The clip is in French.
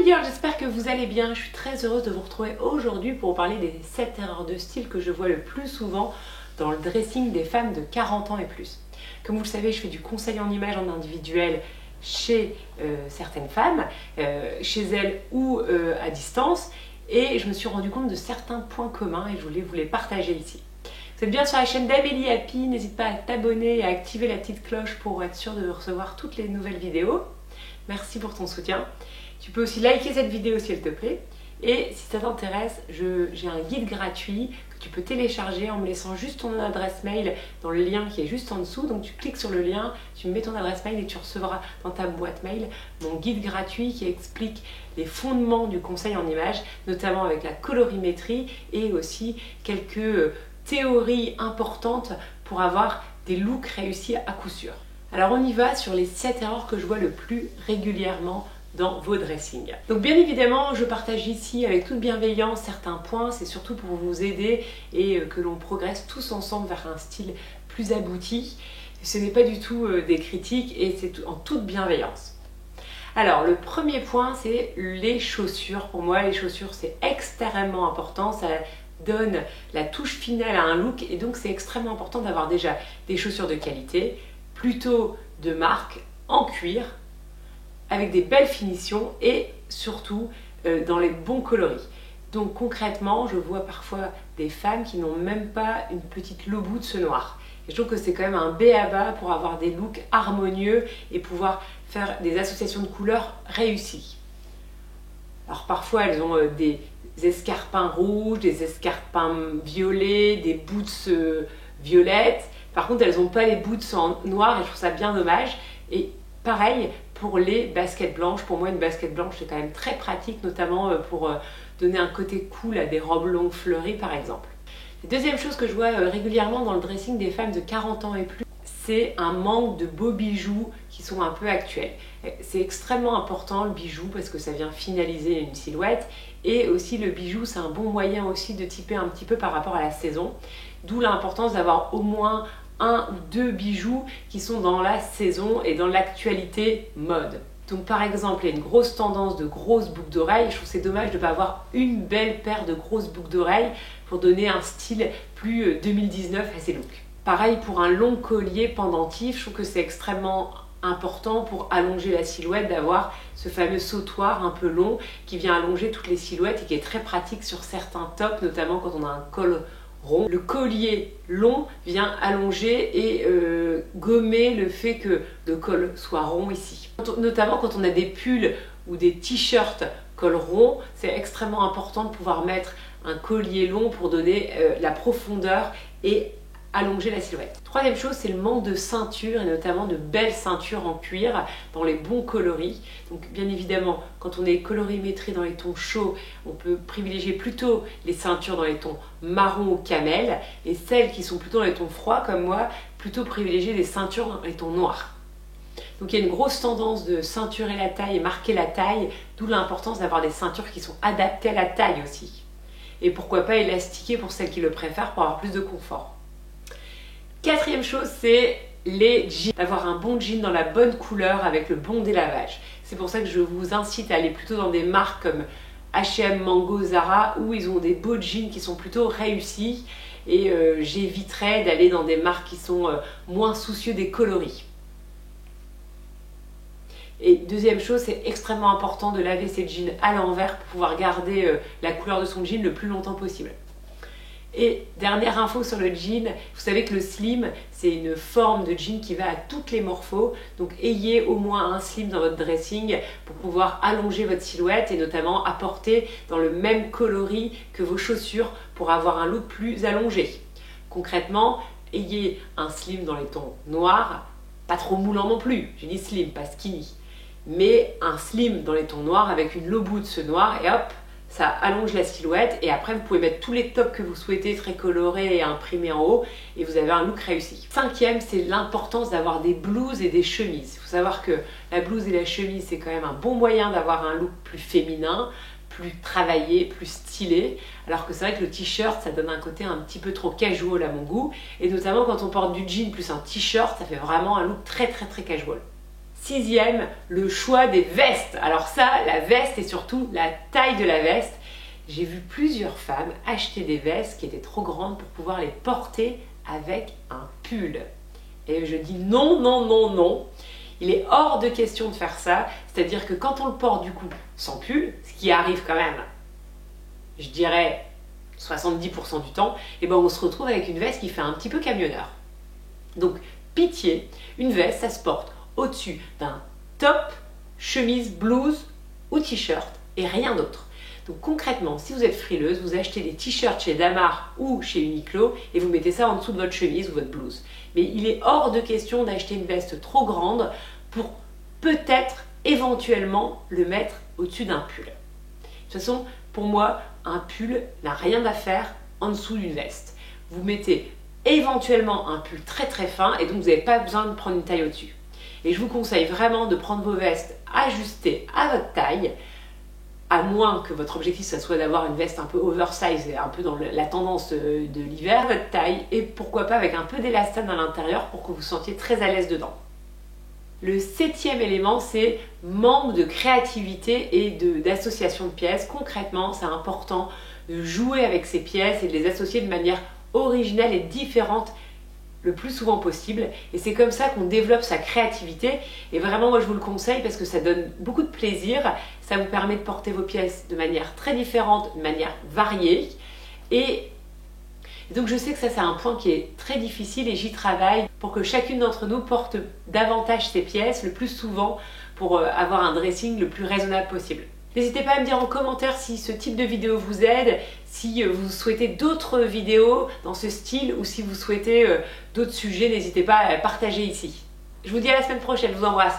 girls, j'espère que vous allez bien. Je suis très heureuse de vous retrouver aujourd'hui pour vous parler des 7 erreurs de style que je vois le plus souvent dans le dressing des femmes de 40 ans et plus. Comme vous le savez, je fais du conseil en images en individuel chez certaines femmes, chez elles ou à distance, et je me suis rendu compte de certains points communs et je voulais vous les partager ici. Vous êtes bien sur la chaîne d'Amélie Happy, n'hésite pas à t'abonner et à activer la petite cloche pour être sûr de recevoir toutes les nouvelles vidéos. Merci pour ton soutien. Tu peux aussi liker cette vidéo si elle te plaît. Et si ça t'intéresse, j'ai un guide gratuit que tu peux télécharger en me laissant juste ton adresse mail dans le lien qui est juste en dessous. Donc tu cliques sur le lien, tu mets ton adresse mail et tu recevras dans ta boîte mail mon guide gratuit qui explique les fondements du conseil en images, notamment avec la colorimétrie et aussi quelques théories importantes pour avoir des looks réussis à coup sûr. Alors on y va sur les 7 erreurs que je vois le plus régulièrement dans vos dressings. Donc bien évidemment, je partage ici avec toute bienveillance certains points, c'est surtout pour vous aider et que l'on progresse tous ensemble vers un style plus abouti. Ce n'est pas du tout des critiques et c'est en toute bienveillance. Alors le premier point, c'est les chaussures. Pour moi, les chaussures, c'est extrêmement important. Ça donne la touche finale à un look et donc c'est extrêmement important d'avoir déjà des chaussures de qualité, plutôt de marque, en cuir, avec des belles finitions et surtout dans les bons coloris. Donc concrètement, je vois parfois des femmes qui n'ont même pas une petite low boots noire. Et je trouve que c'est quand même un b.a.-ba pour avoir des looks harmonieux et pouvoir faire des associations de couleurs réussies. Alors parfois elles ont des escarpins rouges, des escarpins violets, des boots violettes. Par contre, elles n'ont pas les boots en noir et je trouve ça bien dommage. Et pareil pour les baskets blanches. Pour moi, une basket blanche, c'est quand même très pratique, notamment pour donner un côté cool à des robes longues fleuries, par exemple. La deuxième chose que je vois régulièrement dans le dressing des femmes de 40 ans et plus, c'est un manque de beaux bijoux qui sont un peu actuels. C'est extrêmement important le bijou parce que ça vient finaliser une silhouette et aussi le bijou c'est un bon moyen aussi de typer un petit peu par rapport à la saison, d'où l'importance d'avoir au moins un ou deux bijoux qui sont dans la saison et dans l'actualité mode. Donc par exemple, il y a une grosse tendance de grosses boucles d'oreilles. Je trouve que c'est dommage de ne pas avoir une belle paire de grosses boucles d'oreilles pour donner un style plus 2019 à ces looks. Pareil pour un long collier pendentif, je trouve que c'est extrêmement important pour allonger la silhouette d'avoir ce fameux sautoir un peu long qui vient allonger toutes les silhouettes et qui est très pratique sur certains tops, notamment quand on a un col rond. Le collier long vient allonger et gommer le fait que le col soit rond ici. Notamment quand on a des pulls ou des t-shirts col rond, c'est extrêmement important de pouvoir mettre un collier long pour donner la profondeur et allonger la silhouette. Troisième chose, c'est le manque de ceinture et notamment de belles ceintures en cuir dans les bons coloris. Donc bien évidemment, quand on est colorimétrie dans les tons chauds, on peut privilégier plutôt les ceintures dans les tons marron ou camel et celles qui sont plutôt dans les tons froids comme moi, plutôt privilégier des ceintures dans les tons noirs. Donc il y a une grosse tendance de ceinturer la taille et marquer la taille, d'où l'importance d'avoir des ceintures qui sont adaptées à la taille aussi. Et pourquoi pas élastiquer pour celles qui le préfèrent pour avoir plus de confort. Quatrième chose, c'est les jeans. Avoir un bon jean dans la bonne couleur avec le bon délavage. C'est pour ça que je vous incite à aller plutôt dans des marques comme H&M, Mango, Zara où ils ont des beaux jeans qui sont plutôt réussis et j'éviterai d'aller dans des marques qui sont moins soucieux des coloris. Et deuxième chose, c'est extrêmement important de laver ses jeans à l'envers pour pouvoir garder la couleur de son jean le plus longtemps possible. Et dernière info sur le jean, vous savez que le slim, c'est une forme de jean qui va à toutes les morphos. Donc ayez au moins un slim dans votre dressing pour pouvoir allonger votre silhouette et notamment apporter dans le même coloris que vos chaussures pour avoir un look plus allongé. Concrètement, ayez un slim dans les tons noirs, pas trop moulant non plus, j'ai dit slim, pas skinny. Mais un slim dans les tons noirs avec une low boots noire et hop, ça allonge la silhouette et après vous pouvez mettre tous les tops que vous souhaitez très colorés et imprimés en haut et vous avez un look réussi. Cinquième, c'est l'importance d'avoir des blouses et des chemises. Il faut savoir que la blouse et la chemise c'est quand même un bon moyen d'avoir un look plus féminin, plus travaillé, plus stylé, alors que c'est vrai que le t-shirt ça donne un côté un petit peu trop casual à mon goût et notamment quand on porte du jean plus un t-shirt ça fait vraiment un look très casual. Sixième, le choix des vestes. Alors ça, la veste et surtout la taille de la veste. J'ai vu plusieurs femmes acheter des vestes qui étaient trop grandes pour pouvoir les porter avec un pull. Et je dis non, non, non, non. Il est hors de question de faire ça. C'est-à-dire que quand on le porte du coup sans pull, ce qui arrive quand même, je dirais 70% du temps, et ben on se retrouve avec une veste qui fait un petit peu camionneur. Donc pitié, une veste ça se porte au-dessus d'un top, chemise, blouse ou t-shirt et rien d'autre. Donc concrètement, si vous êtes frileuse, vous achetez des t-shirts chez Damar ou chez Uniqlo et vous mettez ça en dessous de votre chemise ou votre blouse. Mais il est hors de question d'acheter une veste trop grande pour peut-être éventuellement le mettre au-dessus d'un pull. De toute façon, pour moi, un pull n'a rien à faire en dessous d'une veste. Vous mettez éventuellement un pull très très fin et donc vous n'avez pas besoin de prendre une taille au-dessus. Et je vous conseille vraiment de prendre vos vestes ajustées à votre taille, à moins que votre objectif ça soit d'avoir une veste un peu oversize et un peu dans la tendance de l'hiver, votre taille, et pourquoi pas avec un peu d'élastane à l'intérieur pour que vous vous sentiez très à l'aise dedans. Le septième élément, c'est manque de créativité et d'association de pièces. Concrètement, c'est important de jouer avec ces pièces et de les associer de manière originale et différente le plus souvent possible. Et c'est comme ça qu'on développe sa créativité. Et vraiment, moi, je vous le conseille parce que ça donne beaucoup de plaisir. Ça vous permet de porter vos pièces de manière très différente, de manière variée. Et donc je sais que ça c'est un point qui est très difficile et j'y travaille pour que chacune d'entre nous porte davantage ses pièces le plus souvent pour avoir un dressing le plus raisonnable possible. N'hésitez pas à me dire en commentaire si ce type de vidéo vous aide, si vous souhaitez d'autres vidéos dans ce style ou si vous souhaitez d'autres sujets, n'hésitez pas à partager ici. Je vous dis à la semaine prochaine, je vous embrasse.